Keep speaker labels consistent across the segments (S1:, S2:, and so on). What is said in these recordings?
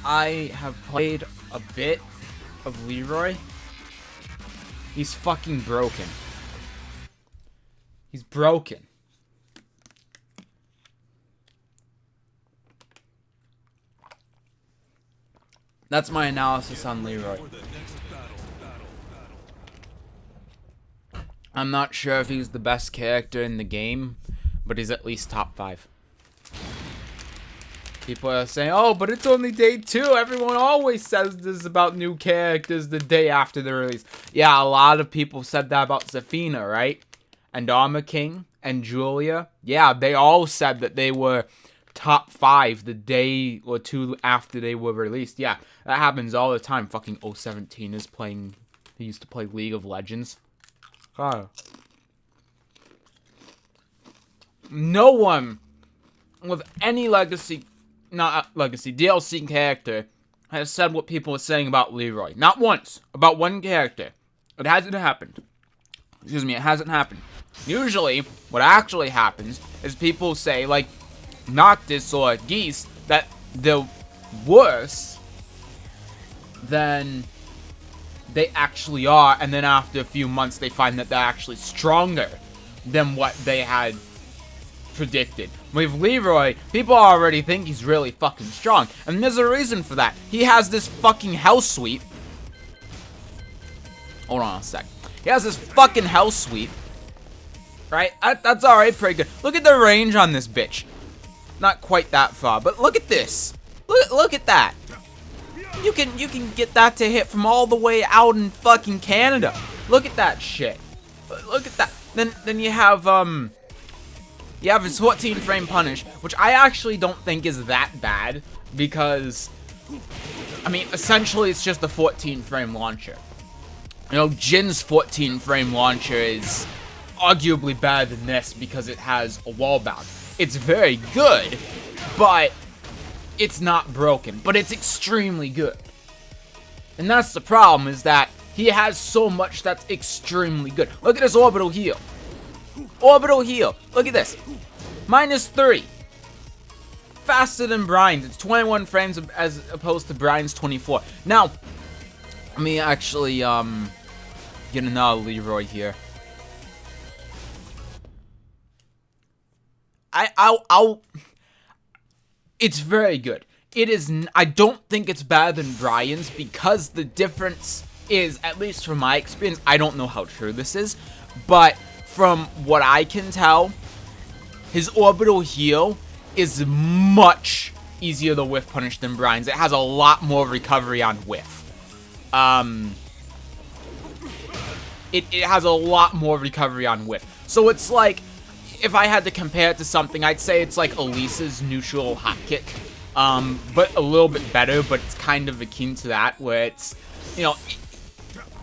S1: I have played a bit of Leroy. He's fucking broken. He's broken. That's my analysis on Leroy. I'm not sure if he's the best character in the game, but he's at least top 5. People are saying, oh, but it's only day 2. Everyone always says this about new characters the day after the release. Yeah, a lot of people said that about Zafina, right? And Armor King and Julia. Yeah, they all said that they were top 5 the day or 2 after they were released. Yeah, that happens all the time. Fucking 017 is playing. He used to play League of Legends. God. No one with any DLC character has said what people are saying about Leroy. Not once. About one character. It hasn't happened. Excuse me, it hasn't happened. Usually, what actually happens is people say, like, Noctis or Geese, that they're worse than they actually are, and then after a few months they find that they're actually stronger than what they had predicted. With Leroy, people already think he's really fucking strong, and there's a reason for that. He has this fucking hell sweep. Hold on a sec. He has this fucking hell sweep. Right? That's alright, pretty good. Look at the range on this bitch. Not quite that far, but look at this. Look at that. You can get that to hit from all the way out in fucking Canada. Look at that shit. Look at that. Then you have his 14 frame punish, which I actually don't think is that bad because I mean, essentially it's just a 14 frame launcher. You know, Jin's 14 frame launcher is arguably better than this because it has a wall bound. It's very good, but it's not broken, but it's extremely good. And that's the problem, is that he has so much that's extremely good. Look at his orbital heal. Orbital heal. Look at this. -3. Faster than Brian's. It's 21 frames as opposed to Brian's 24. Now, let me actually get another Leroy here. It's very good. It is. I don't think it's better than Brian's because the difference is, at least from my experience, I don't know how true this is, but from what I can tell, his orbital heal is much easier to whiff punish than Brian's. It has a lot more recovery on whiff. It has a lot more recovery on whiff. So it's like, if I had to compare it to something, I'd say it's like Elisa's neutral hot kick. But a little bit better, but it's kind of akin to that, where it's, you know,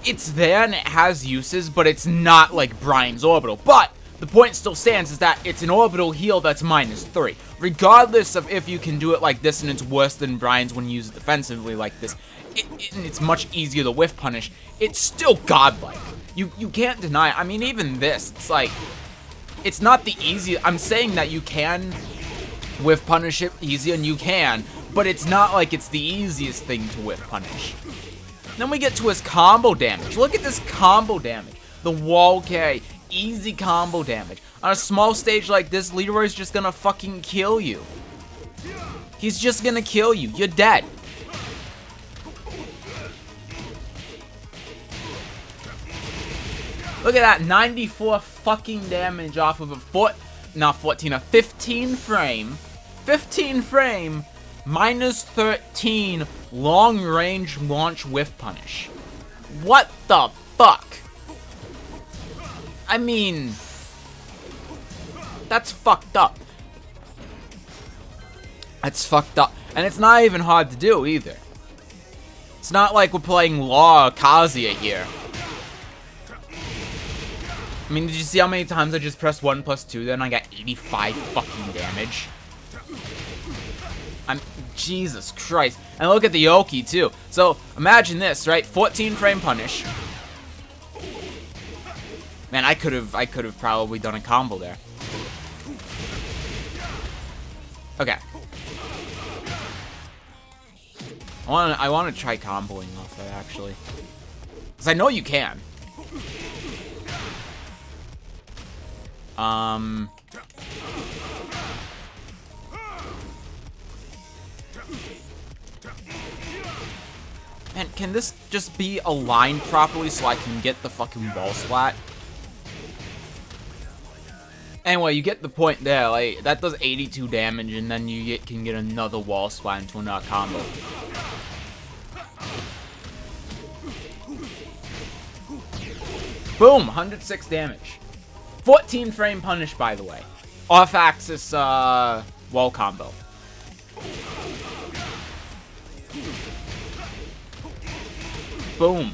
S1: it's there and it has uses, but it's not like Brian's orbital. But the point still stands, is that it's an orbital heal that's -3. Regardless of if you can do it like this and it's worse than Brian's when you use it defensively like this, and it's much easier to whiff punish, it's still godlike. You can't deny it. I mean, even this, it's like, it's not the easiest. I'm saying that you can whiff punish it easier, and you can, but it's not like it's the easiest thing to whiff punish. Then we get to his combo damage. Look at this combo damage. The wall carry, easy combo damage. On a small stage like this, Leroy's just gonna fucking kill you. He's just gonna kill you. You're dead. Look at that, 94 fucking damage off of a 15 frame. 15 frame, -13 long range launch whiff punish. What the fuck? I mean, that's fucked up. That's fucked up. And it's not even hard to do either. It's not like we're playing Law or Kazuya here. I mean, did you see how many times I just pressed 1+2 there and I got 85 fucking damage? Jesus Christ. And look at the Oki too. So, imagine this, right? 14 frame punish. Man, I could have probably done a combo there. Okay. I wanna try comboing off that, actually. Because I know you can. Man, can this just be aligned properly so I can get the fucking ball splat? Anyway, you get the point there. Like, that does 82 damage, and then you can get another wall splat into another combo. Boom! 106 damage. 14 frame punish, by the way. Off-axis, wall combo. Boom.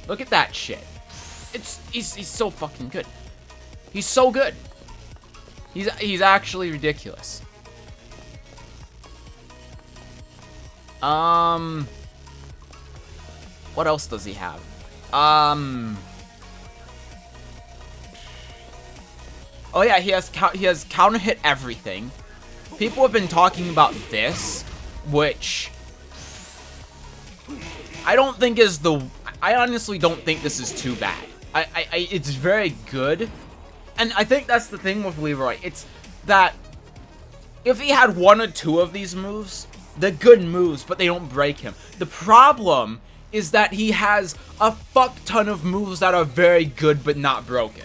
S1: Look at that shit. He's so fucking good. He's so good. He's actually ridiculous. What else does he have? Oh yeah, he has counter hit everything. People have been talking about this, which I don't think is I honestly don't think this is too bad. It's very good. And I think that's the thing with Leroy. It's that if he had one or two of these moves, they're good moves, but they don't break him. The problem is that he has a fuck ton of moves that are very good but not broken.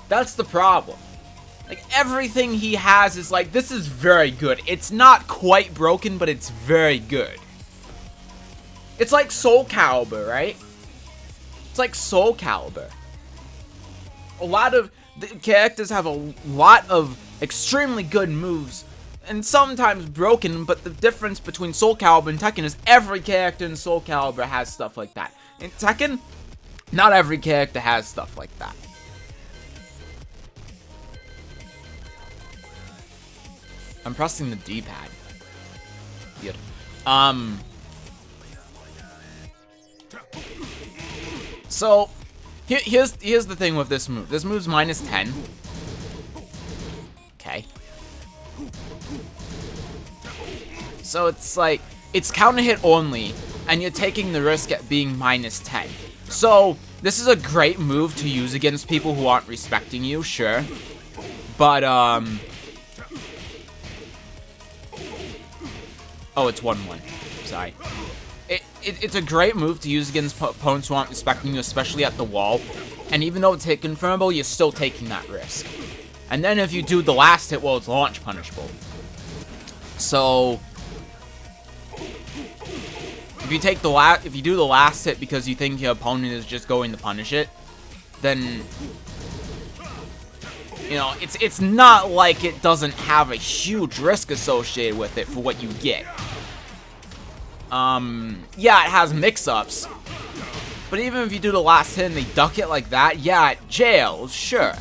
S1: That's the problem. Like, everything he has is like, this is very good. It's not quite broken, but it's very good. It's like Soul Calibur, right? It's like Soul Calibur. A lot of the characters have a lot of extremely good moves, and sometimes broken, but the difference between Soul Calibur and Tekken is every character in Soul Calibur has stuff like that. In Tekken, not every character has stuff like that. I'm pressing the D-pad. Good. So, here's the thing with this move. This move's minus 10. Okay. So it's like, it's counter hit only, and you're taking the risk at being minus 10. So, this is a great move to use against people who aren't respecting you, sure. But, oh, it's 1-1. Sorry. It's a great move to use against opponents who aren't respecting you, especially at the wall. And even though it's hit confirmable, you're still taking that risk. And then if you do the last hit, well, it's launch punishable. So, if you take if you do the last hit because you think your opponent is just going to punish it, then, you know, it's not like it doesn't have a huge risk associated with it for what you get. Yeah, it has mix-ups, but even if you do the last hit and they duck it like that, yeah, it jails, sure.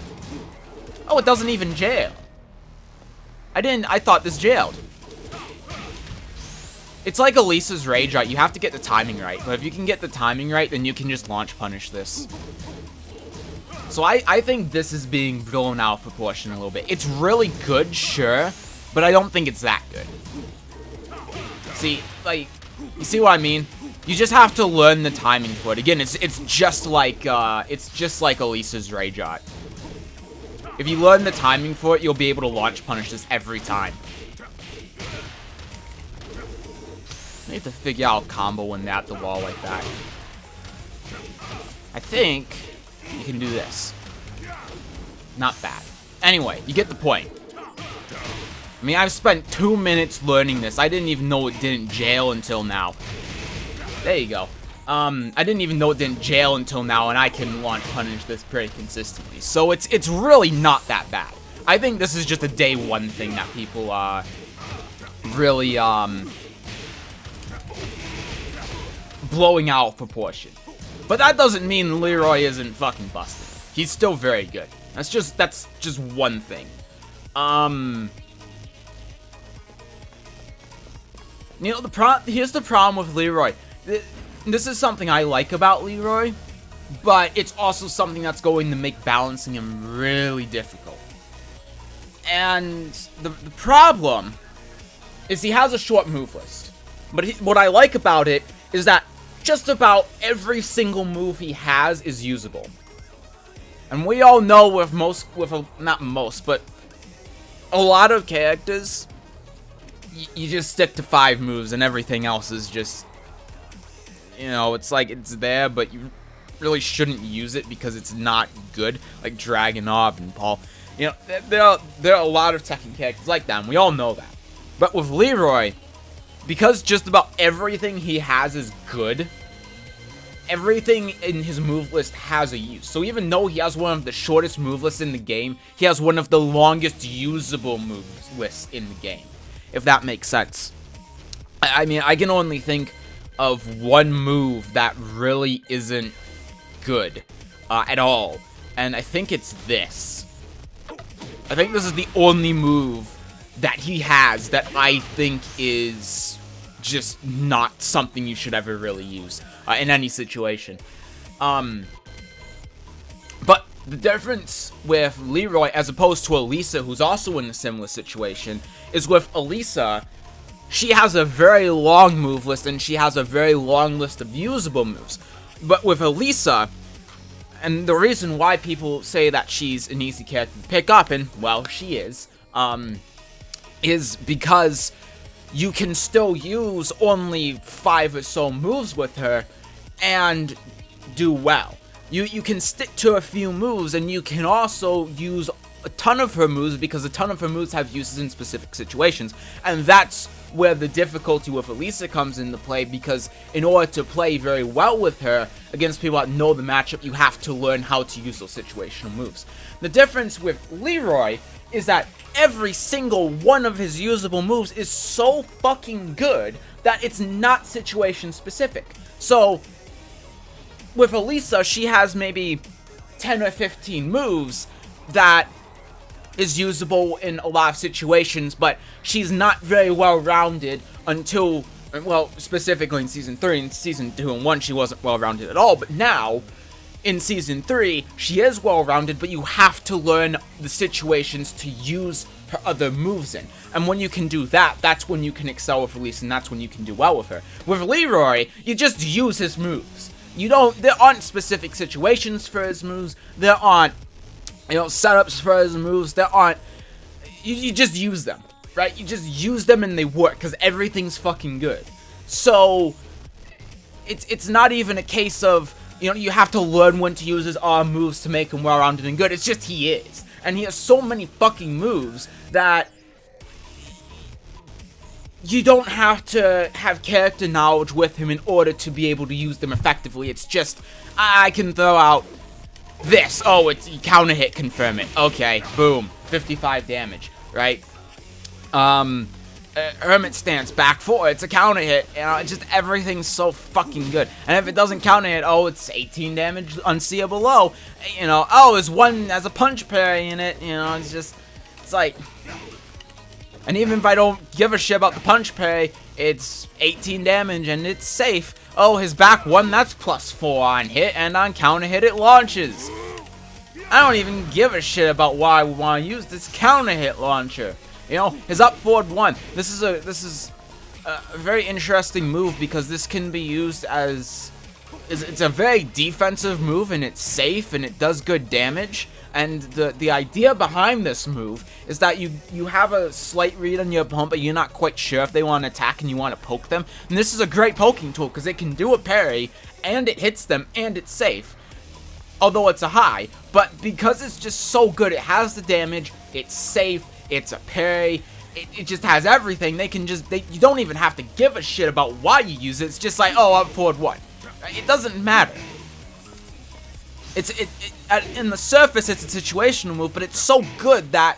S1: Oh, it doesn't even jail. I thought this jailed. It's like Elisa's Rage, right? You have to get the timing right, but if you can get the timing right, then you can just launch punish this. So I think this is being blown out of proportion a little bit. It's really good, sure, but I don't think it's that good. See, like, you see what I mean? You just have to learn the timing for it. Again, it's just like Elisa's Rage Art. If you learn the timing for it, you'll be able to launch punish this every time. I need to figure out a combo when they're at the wall like that. I think you can do this. Not bad. Anyway, you get the point. I mean, I've spent 2 minutes learning this. I didn't even know it didn't jail until now. There you go. I didn't even know it didn't jail until now, and I can launch punish this pretty consistently. So it's really not that bad. I think this is just a day one thing that people really blowing out of proportion. But that doesn't mean Leroy isn't fucking busted. He's still very good. That's just one thing. You know, here's the problem with Leroy. This is something I like about Leroy, but it's also something that's going to make balancing him really difficult. And the problem is he has a short move list. But what I like about it is that just about every single move he has is usable. And we all know not most, but a lot of characters, you just stick to 5 moves and everything else is just, you know, it's like it's there, but you really shouldn't use it because it's not good, like Dragunov and Paul. You know, there are a lot of Tekken characters like that, and we all know that. But with Leroy, because just about everything he has is good, everything in his move list has a use. So even though he has one of the shortest move lists in the game, he has one of the longest usable move lists in the game, if that makes sense. I mean, I can only think of one move that really isn't good at all, and I think it's this. I think this is the only move that he has that I think is just not something you should ever really use in any situation. But the difference with Leroy as opposed to Elisa, who's also in a similar situation, is with Elisa, she has a very long move list and she has a very long list of usable moves. But with Elisa, and the reason why people say that she's an easy character to pick up, and, well, she is because you can still use only 5 or so moves with her and do well. You can stick to a few moves, and you can also use a ton of her moves because a ton of her moves have uses in specific situations, and that's where the difficulty with Elisa comes into play, because in order to play very well with her against people that know the matchup, you have to learn how to use those situational moves. The difference with Leroy is that every single one of his usable moves is so fucking good that it's not situation specific. So with Elisa, she has maybe 10 or 15 moves that is usable in a lot of situations, but she's not very well-rounded until, well, specifically in Season 3. In Season 2 and 1, she wasn't well-rounded at all, but now, in Season 3, she is well-rounded, but you have to learn the situations to use her other moves in. And when you can do that, that's when you can excel with Elise, and that's when you can do well with her. With Leroy, you just use his moves. There aren't specific situations for his moves, there aren't, you know, setups for his moves, there aren't, you just use them, right? You just use them and they work, because everything's fucking good. So, it's not even a case of, you know, you have to learn when to use his arm moves to make him well-rounded and good, it's just he is. And he has so many fucking moves that you don't have to have character knowledge with him in order to be able to use them effectively. It's just, I can throw out this. Oh, it's counter hit, confirm it. Okay, boom, 55 damage, right? Hermit stance, back 4, it's a counter hit. You know, just everything's so fucking good. And if it doesn't counter hit, oh, it's 18 damage, unseeable low. You know, oh, there's one as a punch parry in it. You know, it's like. And even if I don't give a shit about the punch parry, it's 18 damage and it's safe. Oh, his back 1, that's +4 on hit, and on counter hit it launches. I don't even give a shit about why we want to use this counter hit launcher. You know, his up forward 1. This is a very interesting move because this can be used as it's a very defensive move, and it's safe and it does good damage. And the idea behind this move is that you have a slight read on your opponent, but you're not quite sure if they want to attack and you want to poke them. And this is a great poking tool because it can do a parry, and it hits them, and it's safe. Although it's a high, but because it's just so good, it has the damage, it's safe, it's a parry, it just has everything. You don't even have to give a shit about why you use it. It's just like, oh, up forward 1. It doesn't matter. In the surface, it's a situational move, but it's so good that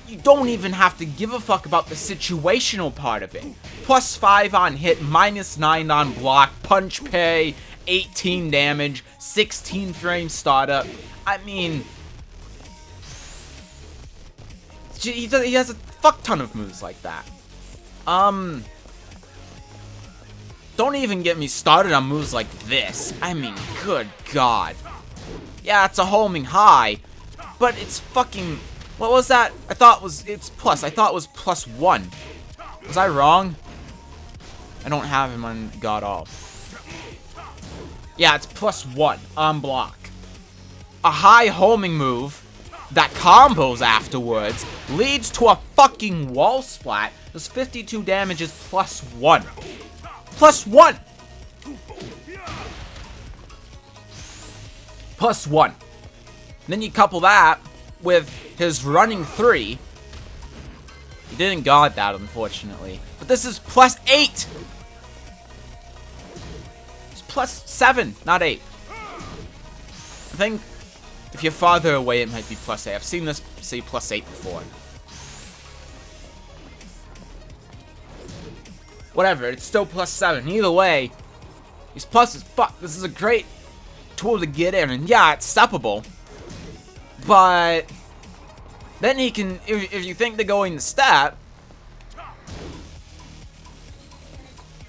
S1: you don't even have to give a fuck about the situational part of it. +5 on hit, -9 on block, punch parry, 18 damage, 16 frame startup. I mean, he has a fuck ton of moves like that. Don't even get me started on moves like this. I mean, good God. Yeah, it's a homing high, but it's fucking, what was that? I thought it was +1. Was I wrong? I don't have him on God All. Yeah, it's +1 on block. A high homing move that combos afterwards leads to a fucking wall splat. Does 52 damage is +1. +1! +1. Then you couple that with his running 3. He didn't guard that, unfortunately. But this is +8! It's +7, not 8. I think if you're farther away, it might be +8. I've seen this say +8 before. Whatever, it's still +7. Either way, he's plus as fuck. This is a great tool to get in. And yeah, it's steppable. But then he can, if you think they're going to step,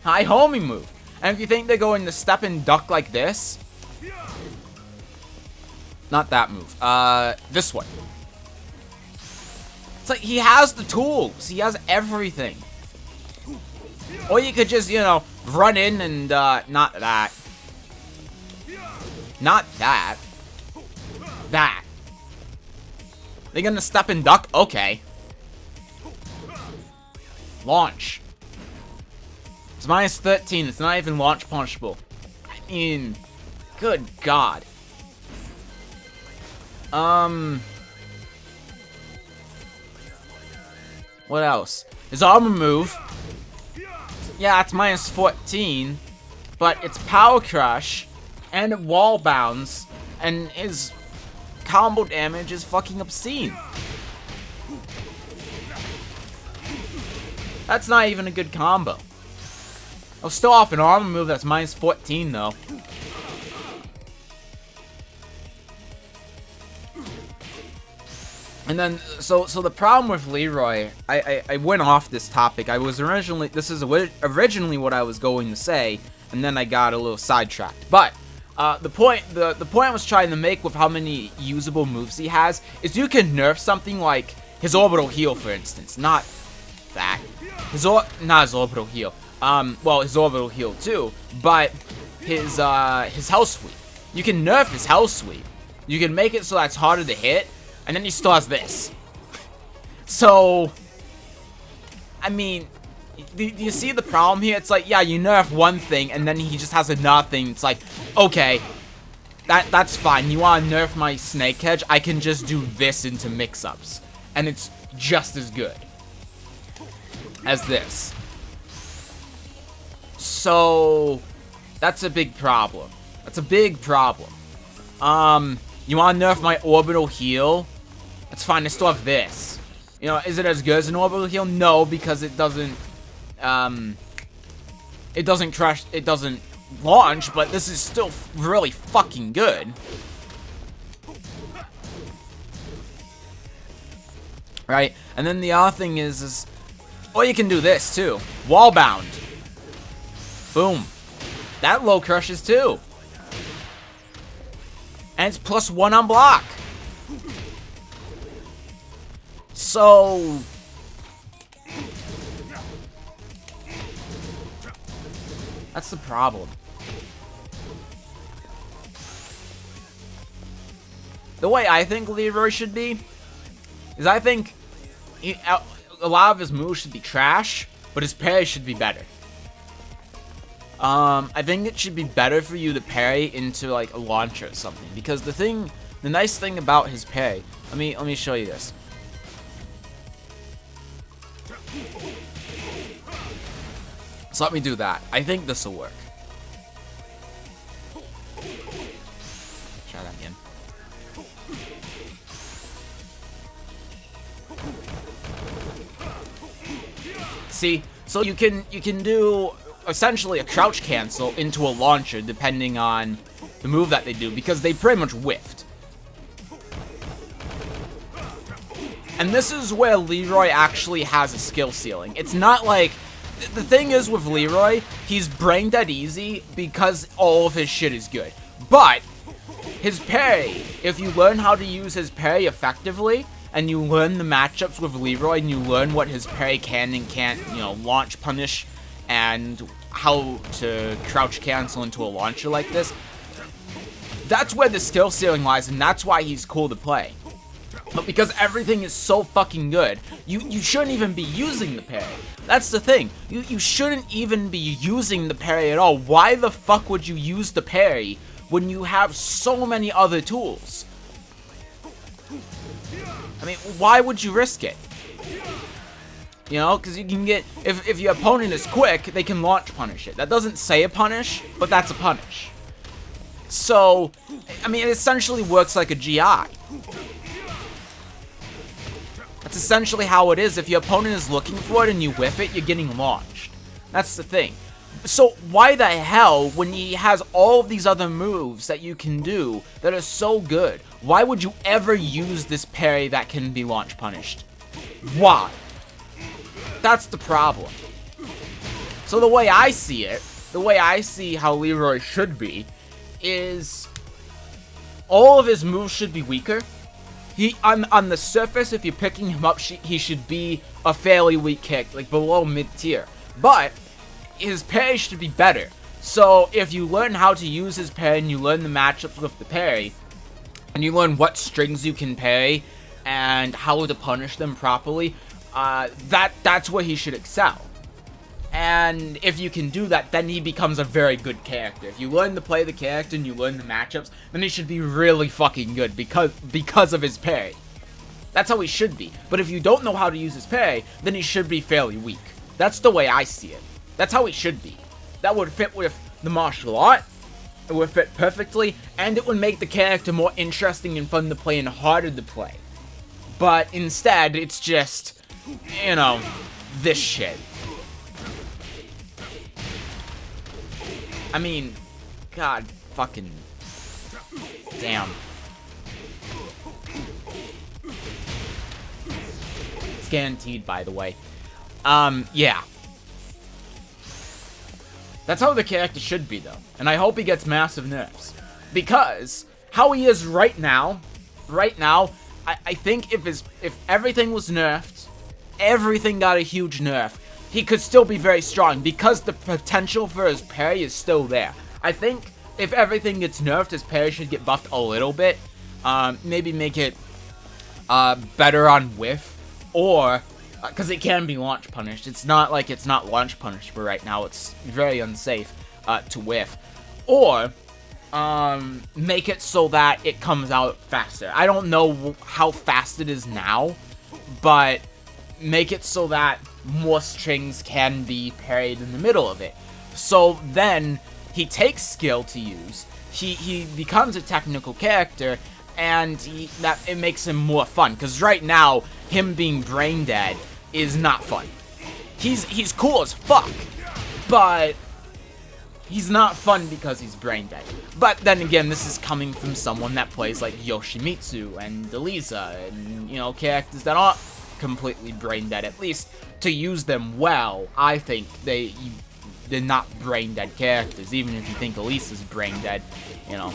S1: high homing move. And if you think they're going to step and duck like this, not that move, this one. It's like he has the tools. He has everything. Or you could just, you know, run in and, not that. Not that. That. They're gonna step and duck? Okay. Launch. It's -13. It's not even launch punishable. I mean, good God. What else? His armor move. Yeah, it's -14. But it's Power Crush and Wall Bounce. And his combo damage is fucking obscene. That's not even a good combo. I'll still off an armor move that's -14 though. And then, so the problem with Leroy, I went off this topic. This is originally what I was going to say, and then I got a little sidetracked. But the point I was trying to make with how many usable moves he has is you can nerf something like his orbital heal, for instance. Not that. Not his orbital heal. Well, his orbital heal too, but his health sweep. You can nerf his health sweep. You can make it so that's harder to hit, and then he still has this. So, I mean, do you see the problem here? It's like, yeah, you nerf one thing, and then he just has another thing. It's like, okay, that's fine. You want to nerf my Snake Hedge? I can just do this into mix-ups, and it's just as good as this. So, that's a big problem. That's a big problem. You want to nerf my orbital heal? That's fine, I still have this. You know, is it as good as an orbital heal? No, because it doesn't crush, it doesn't launch, but this is still really fucking good. Right? And then the other thing is or you can do this too. Wall bound. Boom. That low crushes too. And it's +1 on block. So that's the problem. The way I think Leroy should be is I think a lot of his moves should be trash, but his parry should be better. I think it should be better for you to parry into like a launcher or something, because the nice thing about his parry, let me show you this. So let me do that. I think this will work. Try that again. See, so you can do essentially a crouch cancel into a launcher depending on the move that they do, because they pretty much whiffed. And this is where Leroy actually has a skill ceiling. It's not like, the thing is with Leroy, he's brain dead easy because all of his shit is good. But his parry, if you learn how to use his parry effectively, and you learn the matchups with Leroy, and you learn what his parry can and can't, you know, launch punish, and how to crouch cancel into a launcher like this, That's where the skill ceiling lies, and that's why he's cool to play. But because everything is so fucking good, you shouldn't even be using the parry. That's the thing. You shouldn't even be using the parry at all. Why the fuck would you use the parry when you have so many other tools? I mean, why would you risk it? You know, because you can get... If your opponent is quick, they can launch punish it. That doesn't say a punish, but that's a punish. So, I mean, it essentially works like a GI. That's essentially how it is. If your opponent is looking for it and you whiff it, you're getting launched. That's the thing. So why the hell, when he has all of these other moves that you can do that are so good, why would you ever use this parry that can be launch punished? Why? That's the problem. So the way I see it, the way I see how Leroy should be, is all of his moves should be weaker. He on the surface, if you're picking him up, he should be a fairly weak kick, like below mid-tier. But his parry should be better. So if you learn how to use his parry and you learn the matchups with the parry, and you learn what strings you can parry and how to punish them properly, that's where he should excel. And if you can do that, then he becomes a very good character. If you learn to play the character and you learn the matchups, then he should be really fucking good because of his parry. That's how he should be. But if you don't know how to use his parry, then he should be fairly weak. That's the way I see it. That's how he should be. That would fit with the martial art. It would fit perfectly, and it would make the character more interesting and fun to play and harder to play. But instead, it's just, you know, this shit. I mean, god fucking damn. It's guaranteed, by the way. Yeah. That's how the character should be, though. And I hope he gets massive nerfs. Because how he is right now, I think if everything was nerfed, everything got a huge nerf, he could still be very strong because the potential for his parry is still there. I think if everything gets nerfed, his parry should get buffed a little bit. Maybe make it better on whiff, or because it can be launch punished. It's not like it's not launch punished for right now. It's very unsafe to whiff. Or make it so that it comes out faster. I don't know how fast it is now, but make it so that more strings can be parried in the middle of it. So then he takes skill to use. He becomes a technical character, and it makes him more fun. Because right now, him being brain dead is not fun. He's cool as fuck, but he's not fun because he's brain dead. But then again, this is coming from someone that plays like Yoshimitsu and Delisa, and you know, characters that aren't completely brain dead. At least to use them well, I think they're not brain dead characters. Even if you think Elisa's brain dead, you know,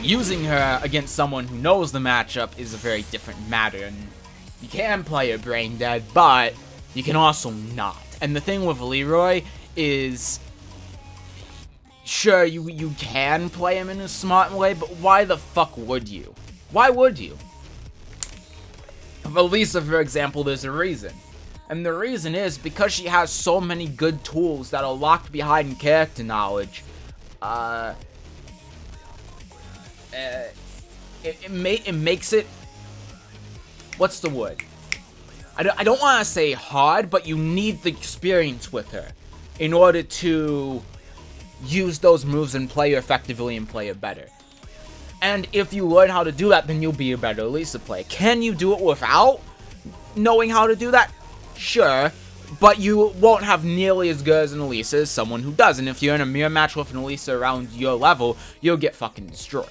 S1: using her against someone who knows the matchup is a very different matter. And you can play her brain dead, but you can also not. And the thing with Leroy is, sure, you can play him in a smart way, but why the fuck would you? Why would you? For Lisa, for example, there's a reason. And the reason is because she has so many good tools that are locked behind character knowledge. It makes it... What's the word? I don't want to say hard, but you need the experience with her in order to use those moves and play her effectively and play her better. And if you learn how to do that, then you'll be a better Lisa player. Can you do it without knowing how to do that? Sure, but you won't have nearly as good as an Elisa as someone who does. And if you're in a mirror match with an Elisa around your level, you'll get fucking destroyed.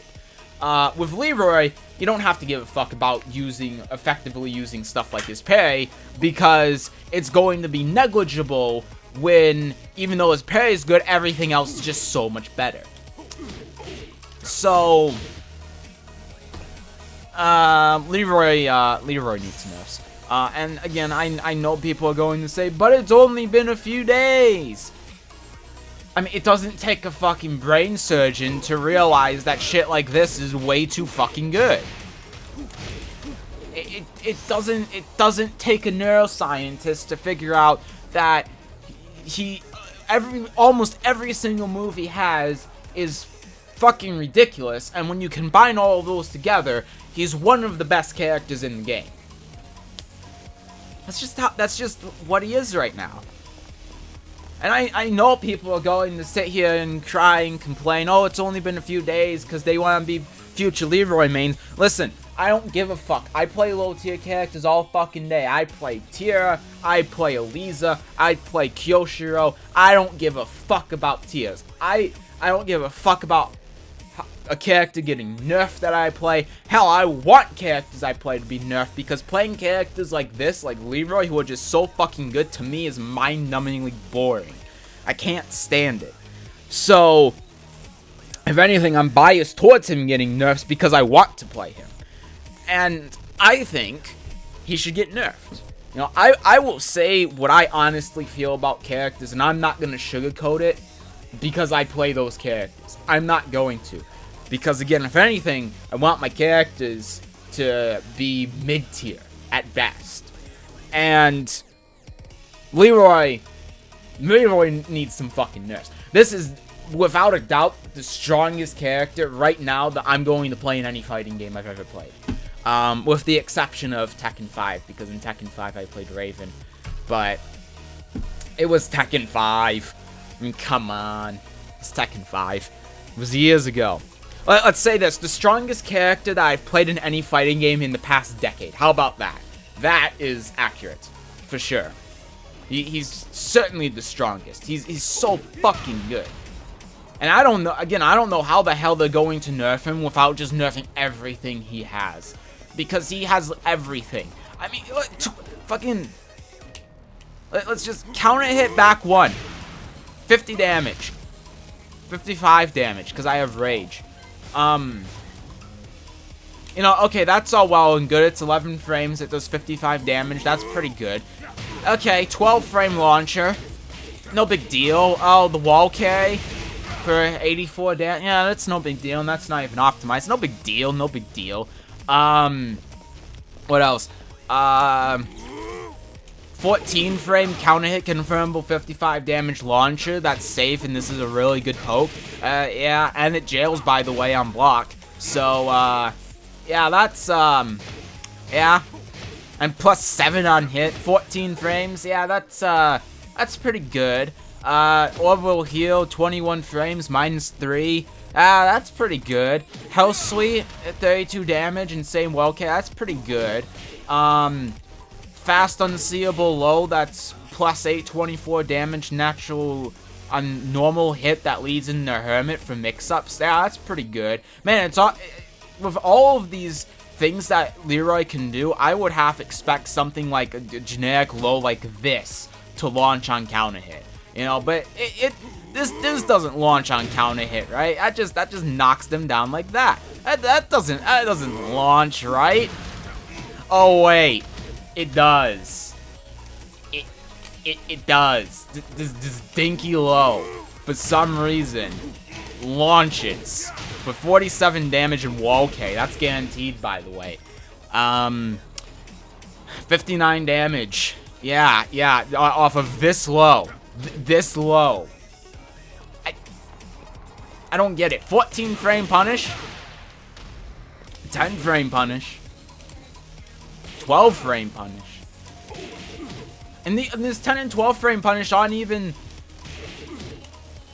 S1: With Leroy, you don't have to give a fuck about effectively using stuff like his parry, because it's going to be negligible when, even though his parry is good, everything else is just so much better. So, Leroy needs nerfs. And again, I know people are going to say, but it's only been a few days. I mean, it doesn't take a fucking brain surgeon to realize that shit like this is way too fucking good. It doesn't take a neuroscientist to figure out that almost every single move he has is fucking ridiculous, and when you combine all of those together, he's one of the best characters in the game. That's just what he is right now. And I know people are going to sit here and cry and complain, oh, it's only been a few days because they want to be future Leroy mains. Listen, I don't give a fuck. I play low tier characters all fucking day. I play Tira, I play Eliza, I play Kyoshiro. I don't give a fuck about tiers. I don't give a fuck about a character getting nerfed that I play. Hell, I want characters I play to be nerfed, because playing characters like this, like Leroy, who are just so fucking good, to me is mind-numbingly boring. I can't stand it. So, if anything, I'm biased towards him getting nerfs because I want to play him. And I think he should get nerfed. You know, I will say what I honestly feel about characters, and I'm not going to sugarcoat it because I play those characters. I'm not going to. Because, again, if anything, I want my characters to be mid-tier at best. And Leroy needs some fucking nerfs. This is, without a doubt, the strongest character right now that I'm going to play in any fighting game I've ever played. With the exception of Tekken 5, because in Tekken 5 I played Raven. But it was Tekken 5. I mean, come on. It's Tekken 5. It was years ago. Let's say this, the strongest character that I've played in any fighting game in the past decade. How about that? That is accurate, for sure. He's certainly the strongest. He's so fucking good. And I don't know, again, I don't know how the hell they're going to nerf him without just nerfing everything he has. Because he has everything. I mean, fucking, let's just counter hit back 1. 50 damage. 55 damage, because I have rage. You know, okay, that's all well and good. It's 11 frames. It does 55 damage. That's pretty good. Okay, 12 frame launcher. No big deal. Oh, the wall carry for 84 damage. Yeah, that's no big deal. And that's not even optimized. No big deal. No big deal. What else? 14 frame counter hit confirmable 55 damage launcher. That's safe, and this is a really good poke. Yeah, and it jails, by the way, on block. So, yeah, that's, yeah. And plus 7 on hit, 14 frames. Yeah, that's pretty good. Orbital heal, 21 frames, -3. That's pretty good. Health Suite at 32 damage and same well care. That's pretty good. Fast unseeable low, that's +8, 24 damage natural on normal hit that leads into Hermit for mix-ups. Yeah, that's pretty good. Man, it's all, with all of these things that Leroy can do, I would half expect something like a generic low like this to launch on counter hit. You know, but this doesn't launch on counter hit, right? That just knocks them down like that. That doesn't launch, right? Oh wait. It does. It does. This dinky low, for some reason, launches for 47 damage and wall K. That's guaranteed, by the way. 59 damage. Yeah, off of this low. This low. I don't get it. 14 frame punish. 10 frame punish. 12 frame punish. And this 10 and 12 frame punish aren't even,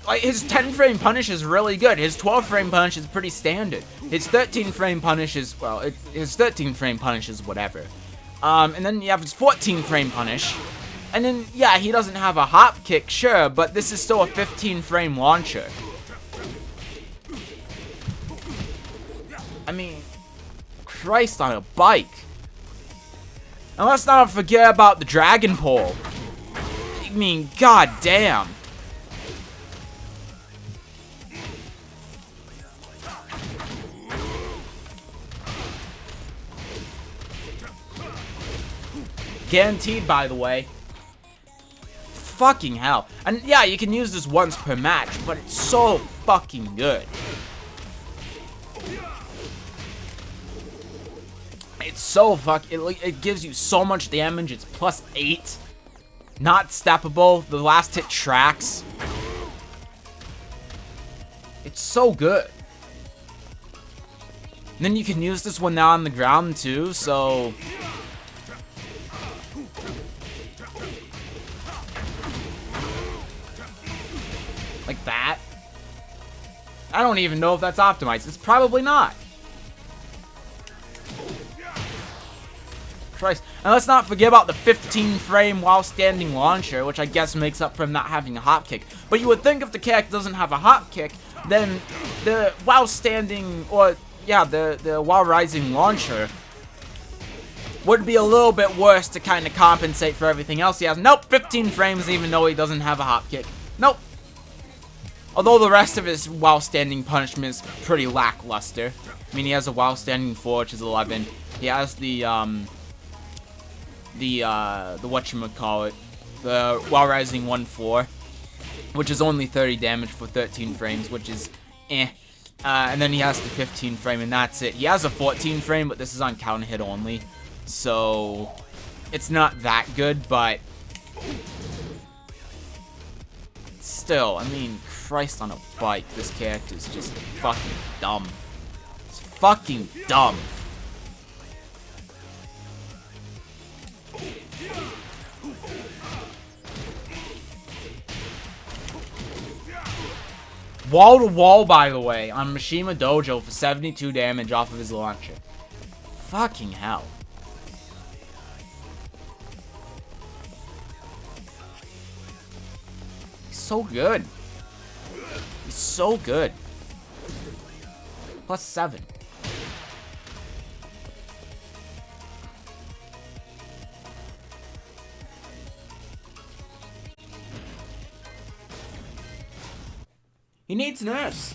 S1: like, his 10 frame punish is really good. His 12 frame punish is pretty standard. His 13 frame punish is, well, his 13 frame punish is whatever. And then you have his 14 frame punish. And then, yeah, he doesn't have a hop kick, sure, but this is still a 15 frame launcher. I mean, Christ on a bike. And let's not forget about the Dragon Pole. I mean, god damn. Guaranteed, by the way. fucking hell. And yeah, you can use this once per match, but it's so fucking good. It's so it gives you so much damage. It's +8. Not steppable. The last hit tracks. It's so good. And then you can use this when they're on the ground too, so... like that. I don't even know if that's optimized. It's probably not. Christ. And let's not forget about the 15-frame while standing launcher, which I guess makes up for him not having a hop kick. But you would think if the character doesn't have a hop kick, then the while standing, or yeah, the while rising launcher would be a little bit worse to kind of compensate for everything else he has. Nope, 15 frames even though he doesn't have a hop kick. Nope. Although the rest of his while standing punishment is pretty lackluster. I mean, he has a while standing 4, which is 11. He has the whatchamacallit, the while rising 1-4, which is only 30 damage for 13 frames, which is eh. And then he has the 15 frame, and that's it. He has a 14 frame, but this is on counter hit only, so it's not that good, but still, I mean, Christ on a bike, this character is just fucking dumb. It's fucking dumb. Wall to wall, by the way, on Mishima Dojo for 72 damage off of his launcher. Fucking hell. He's so good. He's so good. +7. He needs nerfs.